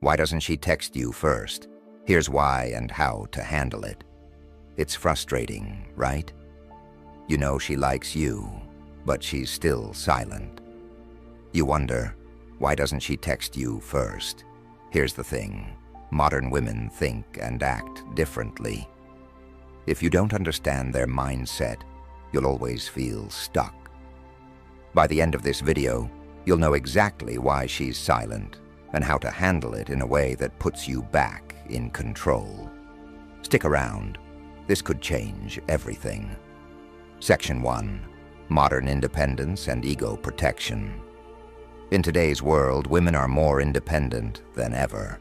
Why doesn't she text you first? Here's why and how to handle it. It's frustrating, right? You know she likes you, but she's still silent. You wonder, why doesn't she text you first? Here's the thing, modern women think and act differently. If you don't understand their mindset, you'll always feel stuck. By the end of this video, you'll know exactly why she's silent and how to handle it in a way that puts you back in control. Stick around. This could change everything. Section 1. Modern Independence and Ego Protection. In today's world, women are more independent than ever.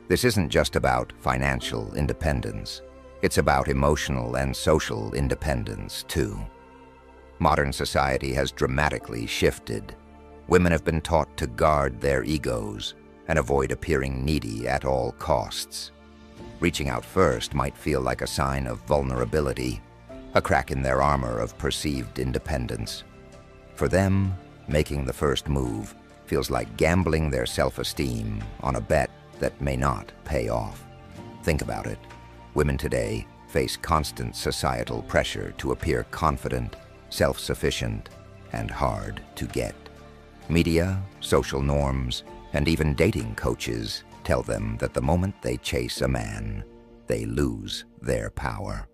This isn't just about financial independence. It's about emotional and social independence, too. Modern society has dramatically shifted. Women have been taught to guard their egos and avoid appearing needy at all costs. Reaching out first might feel like a sign of vulnerability, a crack in their armor of perceived independence. For them, making the first move feels like gambling their self-esteem on a bet that may not pay off. Think about it. Women today face constant societal pressure to appear confident, self-sufficient, and hard to get. Media, social norms, and even dating coaches tell them that the moment they chase a man, they lose their power.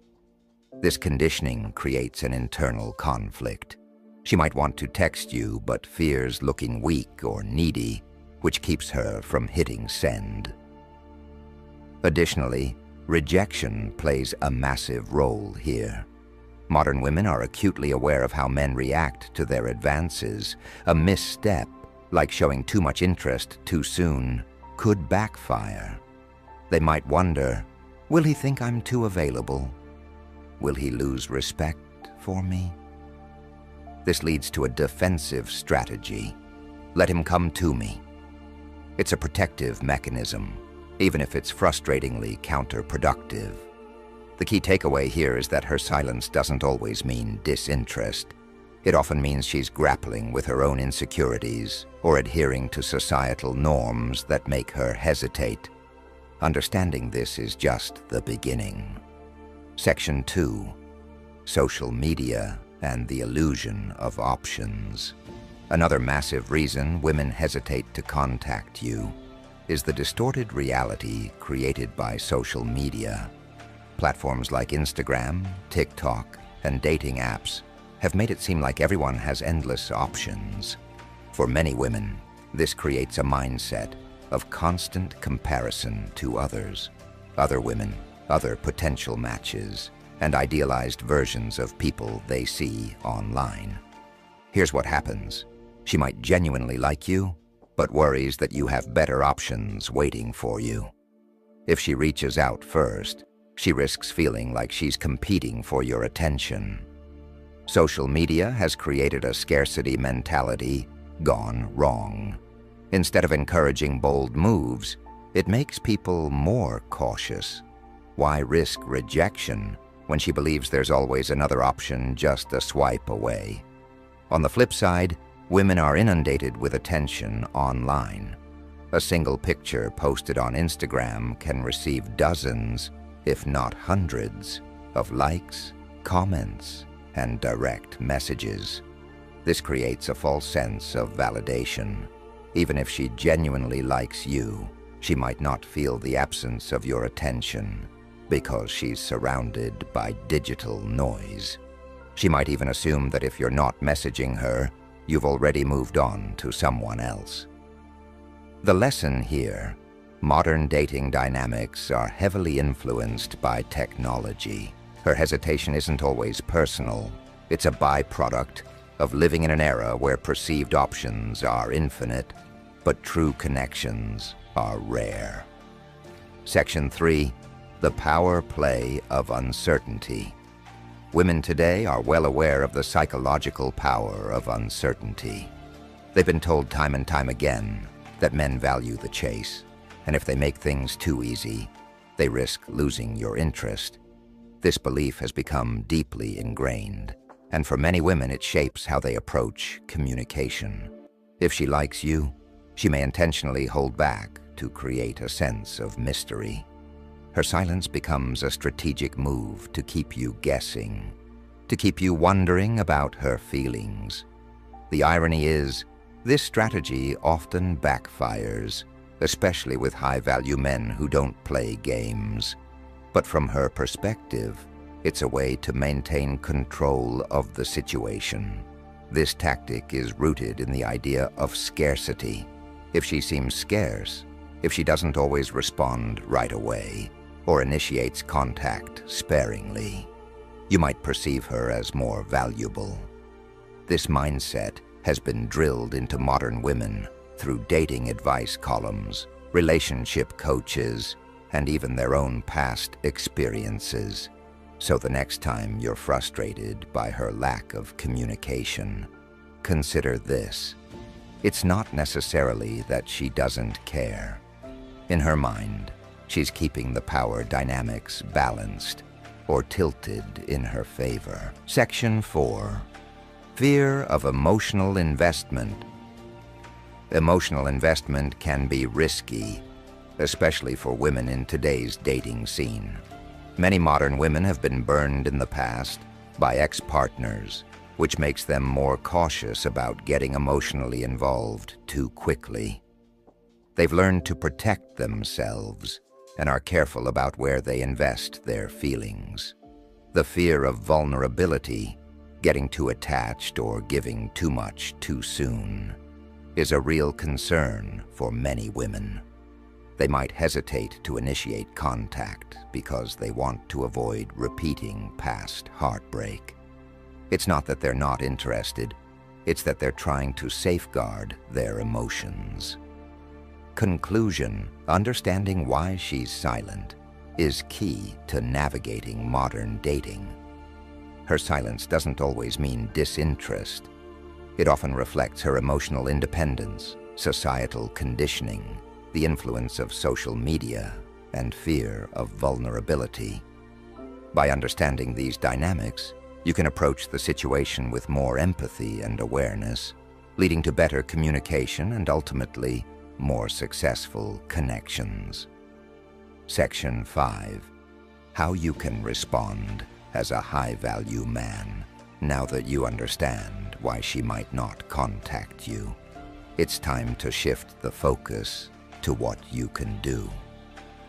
This conditioning creates an internal conflict. She might want to text you, but fears looking weak or needy, which keeps her from hitting send. Additionally, rejection plays a massive role here. Modern women are acutely aware of how men react to their advances. A misstep, like showing too much interest too soon, could backfire. They might wonder, will he think I'm too available? Will he lose respect for me? This leads to a defensive strategy. Let him come to me. It's a protective mechanism, even if it's frustratingly counterproductive. The key takeaway here is that her silence doesn't always mean disinterest. It often means she's grappling with her own insecurities or adhering to societal norms that make her hesitate. Understanding this is just the beginning. Section 2. Social media and the illusion of options. Another massive reason women hesitate to contact you is the distorted reality created by social media. Platforms like Instagram, TikTok, and dating apps have made it seem like everyone has endless options. For many women, this creates a mindset of constant comparison to others, other women, other potential matches, and idealized versions of people they see online. Here's what happens. She might genuinely like you, but worries that you have better options waiting for you. If she reaches out first, she risks feeling like she's competing for your attention. Social media has created a scarcity mentality gone wrong. Instead of encouraging bold moves, it makes people more cautious. Why risk rejection when she believes there's always another option just a swipe away? On the flip side, women are inundated with attention online. A single picture posted on Instagram can receive dozens, if not hundreds, of likes, comments, and direct messages. This creates a false sense of validation. Even if she genuinely likes you, she might not feel the absence of your attention because she's surrounded by digital noise. She might even assume that if you're not messaging her, you've already moved on to someone else. The lesson here: modern dating dynamics are heavily influenced by technology. Her hesitation isn't always personal. It's a byproduct of living in an era where perceived options are infinite, but true connections are rare. Section 3. The power play of uncertainty. Women today are well aware of the psychological power of uncertainty. They've been told time and time again that men value the chase, and if they make things too easy, they risk losing your interest. This belief has become deeply ingrained, and for many women it shapes how they approach communication. If she likes you, she may intentionally hold back to create a sense of mystery. Her silence becomes a strategic move to keep you guessing, to keep you wondering about her feelings. The irony is, this strategy often backfires, especially with high-value men who don't play games. But from her perspective, it's a way to maintain control of the situation. This tactic is rooted in the idea of scarcity. If she seems scarce, if she doesn't always respond right away, or initiates contact sparingly, you might perceive her as more valuable. This mindset has been drilled into modern women through dating advice columns, relationship coaches, and even their own past experiences. So the next time you're frustrated by her lack of communication, consider this. It's not necessarily that she doesn't care. In her mind, she's keeping the power dynamics balanced or tilted in her favor. Section 4. Fear of emotional investment. Emotional investment can be risky, especially for women in today's dating scene. Many modern women have been burned in the past by ex-partners, which makes them more cautious about getting emotionally involved too quickly. They've learned to protect themselves and are careful about where they invest their feelings. The fear of vulnerability, getting too attached or giving too much too soon, is a real concern for many women. They might hesitate to initiate contact because they want to avoid repeating past heartbreak. It's not that they're not interested, it's that they're trying to safeguard their emotions. Conclusion: understanding why she's silent is key to navigating modern dating. Her silence doesn't always mean disinterest. It often reflects her emotional independence, societal conditioning, the influence of social media, and fear of vulnerability. By understanding these dynamics, you can approach the situation with more empathy and awareness, leading to better communication and ultimately more successful connections. Section 5. How you can respond as a high-value man now that you understand why she might not contact you. It's time to shift the focus to what you can do.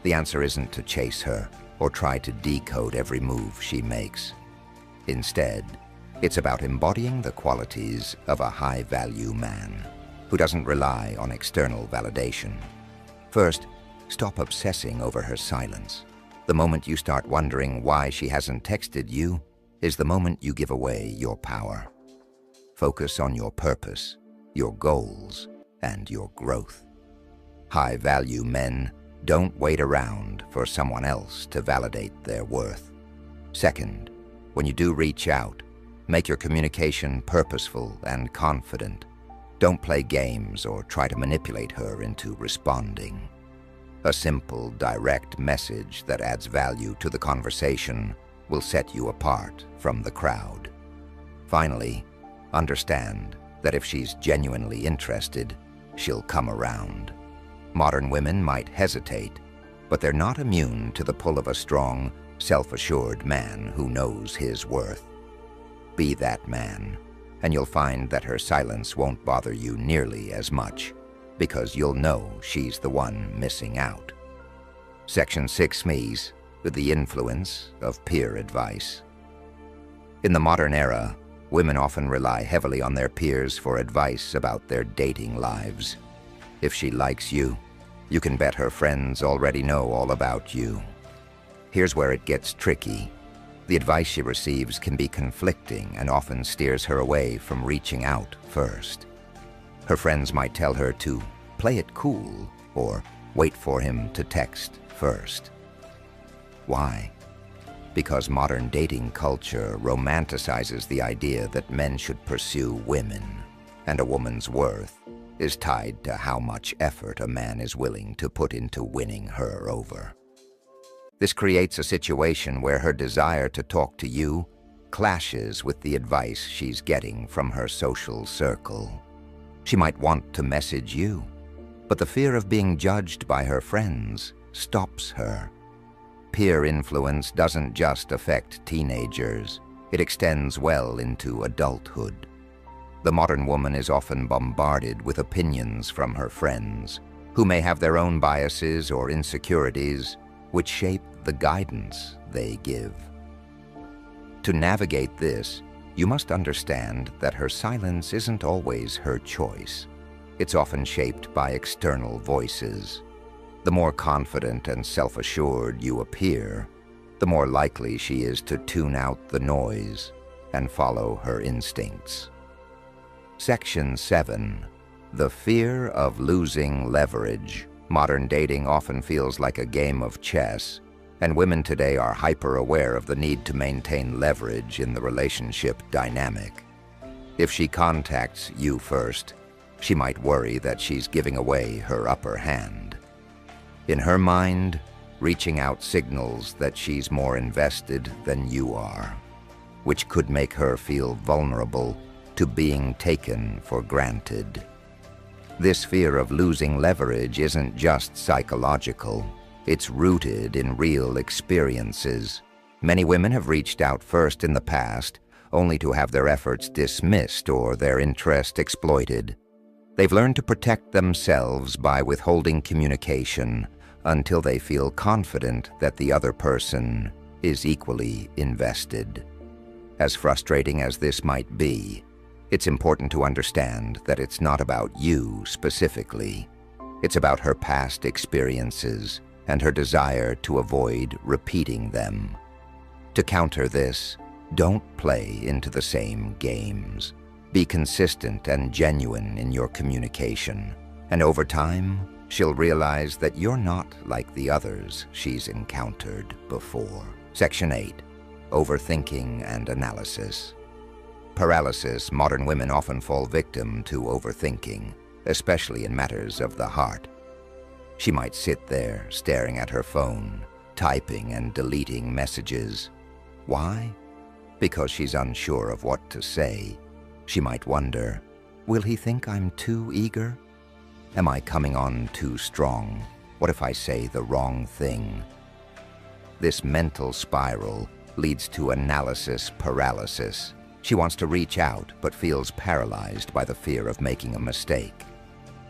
The answer isn't to chase her or try to decode every move she makes. Instead, it's about embodying the qualities of a high-value man who doesn't rely on external validation. First, stop obsessing over her silence. The moment you start wondering why she hasn't texted you is the moment you give away your power. Focus on your purpose, your goals, and your growth. High-value men don't wait around for someone else to validate their worth. Second, when you do reach out, make your communication purposeful and confident. Don't play games or try to manipulate her into responding. A simple, direct message that adds value to the conversation will set you apart from the crowd. Finally, understand that if she's genuinely interested, she'll come around. Modern women might hesitate, but they're not immune to the pull of a strong, self-assured man who knows his worth. Be that man, and you'll find that her silence won't bother you nearly as much, because you'll know she's the one missing out. Section 6 me's with the influence of peer advice. In the modern era, women often rely heavily on their peers for advice about their dating lives. If she likes you, you can bet her friends already know all about you. Here's where it gets tricky. The advice she receives can be conflicting and often steers her away from reaching out first. Her friends might tell her to play it cool or wait for him to text first. Why? Because modern dating culture romanticizes the idea that men should pursue women, and a woman's worth is tied to how much effort a man is willing to put into winning her over. This creates a situation where her desire to talk to you clashes with the advice she's getting from her social circle. She might want to message you, but the fear of being judged by her friends stops her. Peer influence doesn't just affect teenagers, it extends well into adulthood. The modern woman is often bombarded with opinions from her friends, who may have their own biases or insecurities, which shape the guidance they give. To navigate this, you must understand that her silence isn't always her choice. It's often shaped by external voices. The more confident and self-assured you appear, the more likely she is to tune out the noise and follow her instincts. Section 7. The fear of losing leverage. Modern dating often feels like a game of chess, and women today are hyper-aware of the need to maintain leverage in the relationship dynamic. If she contacts you first, she might worry that she's giving away her upper hand. In her mind, reaching out signals that she's more invested than you are, which could make her feel vulnerable to being taken for granted. This fear of losing leverage isn't just psychological. It's rooted in real experiences. Many women have reached out first in the past, only to have their efforts dismissed or their interest exploited. They've learned to protect themselves by withholding communication until they feel confident that the other person is equally invested. As frustrating as this might be, it's important to understand that it's not about you specifically. It's about her past experiences and her desire to avoid repeating them. To counter this, don't play into the same games. Be consistent and genuine in your communication, and over time, she'll realize that you're not like the others she's encountered before. Section 8. Overthinking and analysis. Paralysis. Modern women often fall victim to overthinking, especially in matters of the heart. She might sit there staring at her phone, typing and deleting messages. Why? Because she's unsure of what to say. She might wonder, will he think I'm too eager? Am I coming on too strong? What if I say the wrong thing? This mental spiral leads to analysis paralysis. She wants to reach out but feels paralyzed by the fear of making a mistake.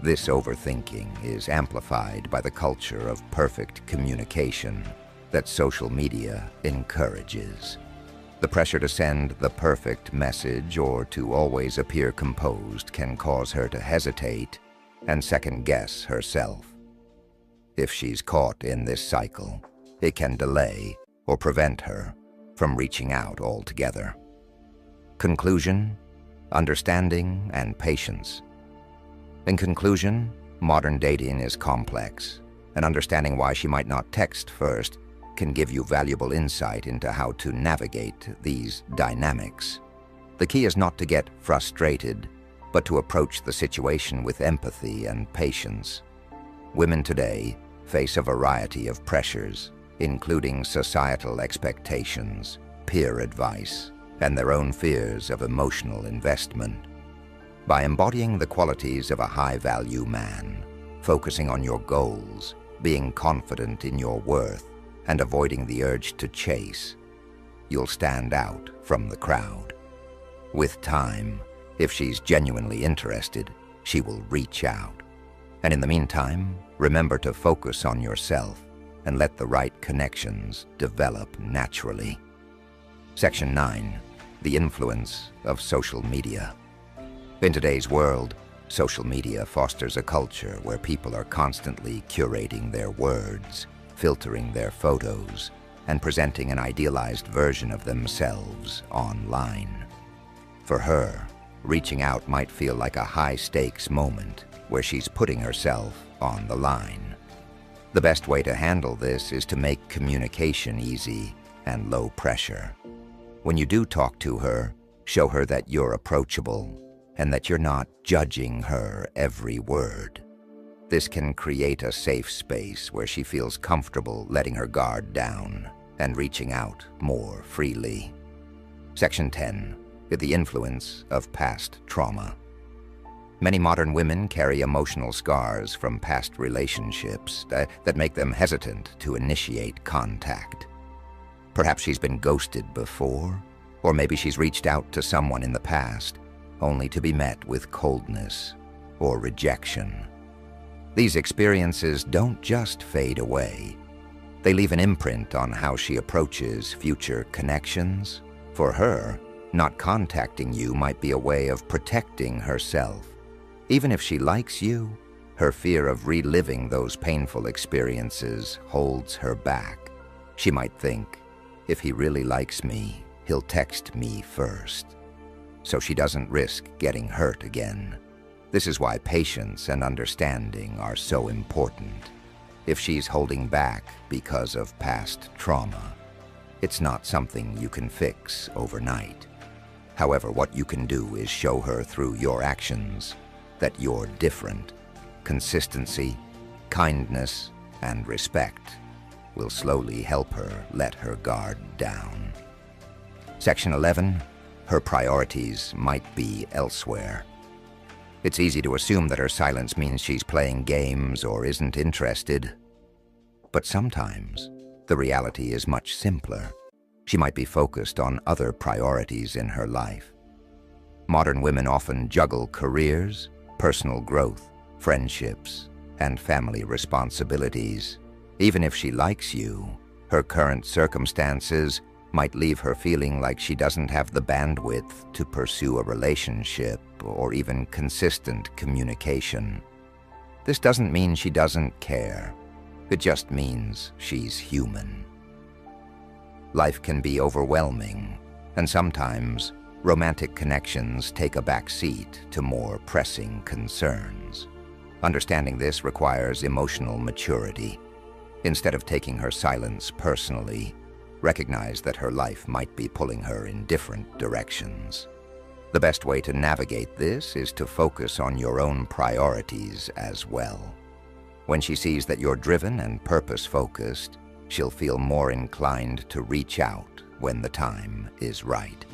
This overthinking is amplified by the culture of perfect communication that social media encourages. The pressure to send the perfect message or to always appear composed can cause her to hesitate and second-guess herself. If she's caught in this cycle, it can delay or prevent her from reaching out altogether. Conclusion: understanding and patience. In conclusion, modern dating is complex, and understanding why she might not text first can give you valuable insight into how to navigate these dynamics. The key is not to get frustrated, but to approach the situation with empathy and patience. Women today face a variety of pressures, including societal expectations, peer advice, and their own fears of emotional investment. By embodying the qualities of a high-value man, focusing on your goals, being confident in your worth, and avoiding the urge to chase, you'll stand out from the crowd. With time, if she's genuinely interested, she will reach out. And in the meantime, remember to focus on yourself and let the right connections develop naturally. Section 9. The influence of social media. In today's world, social media fosters a culture where people are constantly curating their words, filtering their photos, and presenting an idealized version of themselves online. For her, reaching out might feel like a high-stakes moment where she's putting herself on the line. The best way to handle this is to make communication easy and low pressure. When you do talk to her, show her that you're approachable and that you're not judging her every word. This can create a safe space where she feels comfortable letting her guard down and reaching out more freely. Section 10. The influence of past trauma. Many modern women carry emotional scars from past relationships that make them hesitant to initiate contact. Perhaps she's been ghosted before, or maybe she's reached out to someone in the past, only to be met with coldness or rejection. These experiences don't just fade away. They leave an imprint on how she approaches future connections. For her, not contacting you might be a way of protecting herself. Even if she likes you, her fear of reliving those painful experiences holds her back. She might think, if he really likes me, he'll text me first. So she doesn't risk getting hurt again. This is why patience and understanding are so important. If she's holding back because of past trauma, it's not something you can fix overnight. However, what you can do is show her through your actions that you're different. Consistency, kindness, and respect will slowly help her let her guard down. Section 11. Her priorities might be elsewhere. It's easy to assume that her silence means she's playing games or isn't interested. But sometimes, the reality is much simpler. She might be focused on other priorities in her life. Modern women often juggle careers, personal growth, friendships, and family responsibilities. Even if she likes you, her current circumstances might leave her feeling like she doesn't have the bandwidth to pursue a relationship or even consistent communication. This doesn't mean she doesn't care. It just means she's human. Life can be overwhelming, and sometimes romantic connections take a back seat to more pressing concerns. Understanding this requires emotional maturity. Instead of taking her silence personally, recognize that her life might be pulling her in different directions. The best way to navigate this is to focus on your own priorities as well. When she sees that you're driven and purpose-focused, she'll feel more inclined to reach out when the time is right.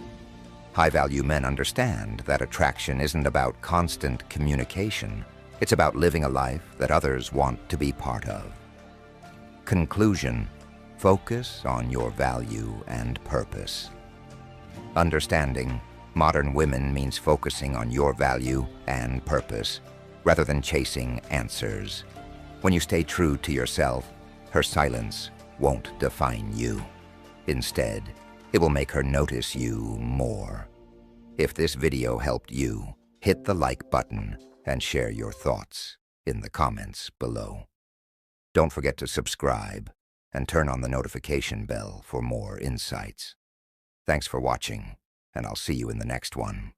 High-value men understand that attraction isn't about constant communication. It's about living a life that others want to be part of. Conclusion: focus on your value and purpose. Understanding modern women means focusing on your value and purpose, rather than chasing answers. When you stay true to yourself, her silence won't define you. Instead, it will make her notice you more. If this video helped you, hit the like button and share your thoughts in the comments below. Don't forget to subscribe and turn on the notification bell for more insights. Thanks for watching, and I'll see you in the next one.